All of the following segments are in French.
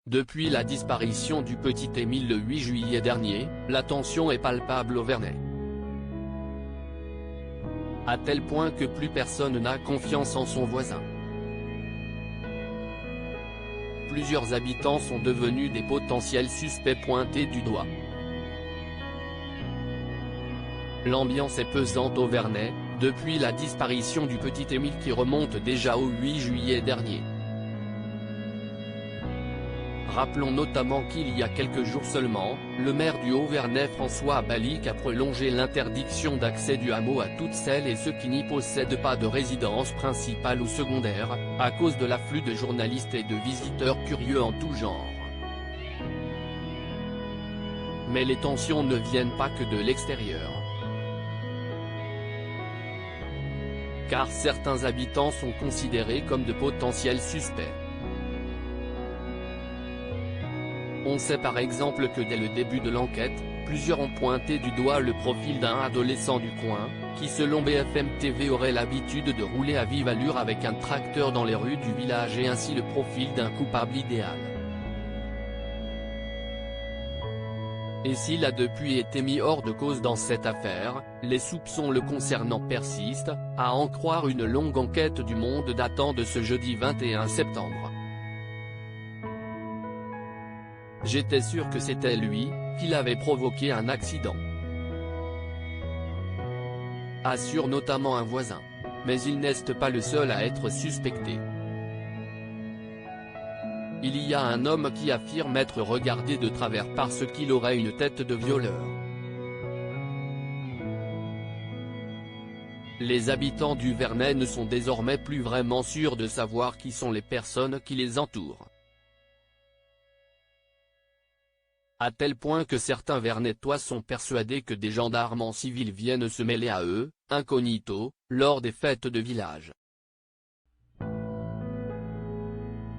Depuis la disparition du petit Émile le 8 juillet dernier, la tension est palpable au Verney. À tel point que plus personne n'a confiance en son voisin. Plusieurs habitants sont devenus des potentiels suspects pointés du doigt. L'ambiance est pesante au Verney, depuis la disparition du petit Émile qui remonte déjà au 8 juillet dernier. Rappelons notamment qu'il y a quelques jours seulement, le maire du Haut-Verney François Balic a prolongé l'interdiction d'accès du hameau à toutes celles et ceux qui n'y possèdent pas de résidence principale ou secondaire, à cause de l'afflux de journalistes et de visiteurs curieux en tout genre. Mais les tensions ne viennent pas que de l'extérieur. Car certains habitants sont considérés comme de potentiels suspects. On sait par exemple que dès le début de l'enquête, plusieurs ont pointé du doigt le profil d'un adolescent du coin, qui selon BFM TV aurait l'habitude de rouler à vive allure avec un tracteur dans les rues du village et ainsi le profil d'un coupable idéal. Et s'il a depuis été mis hors de cause dans cette affaire, les soupçons le concernant persistent, à en croire une longue enquête du Monde datant de ce jeudi 21 septembre. J'étais sûr que c'était lui, qu'il avait provoqué un accident. Assure notamment un voisin. Mais il n'est pas le seul à être suspecté. Il y a un homme qui affirme être regardé de travers parce qu'il aurait une tête de violeur. Les habitants du Verney ne sont désormais plus vraiment sûrs de savoir qui sont les personnes qui les entourent. À tel point que certains Vernetois sont persuadés que des gendarmes en civil viennent se mêler à eux, incognito, lors des fêtes de village.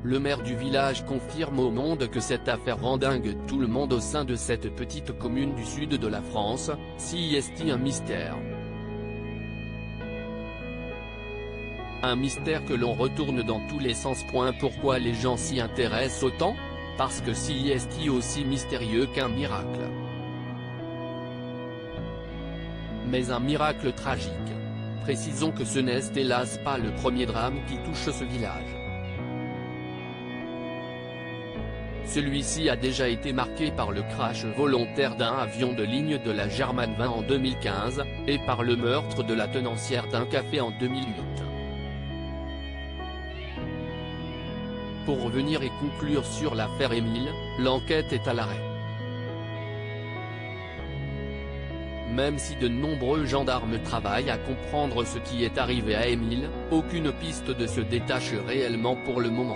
Le maire du village confirme au Monde que cette affaire rend dingue tout le monde au sein de cette petite commune du sud de la France, si est un mystère. Un mystère que l'on retourne dans tous les sens. Pourquoi les gens s'y intéressent autant ? Parce que si est aussi mystérieux qu'un miracle. Mais un miracle tragique. Précisons que ce n'est hélas pas le premier drame qui touche ce village. Celui-ci a déjà été marqué par le crash volontaire d'un avion de ligne de la Germane 20 en 2015, et par le meurtre de la tenancière d'un café en 2008. Pour revenir et conclure sur l'affaire Émile, l'enquête est à l'arrêt. Même si de nombreux gendarmes travaillent à comprendre ce qui est arrivé à Émile, aucune piste ne se détache réellement pour le moment.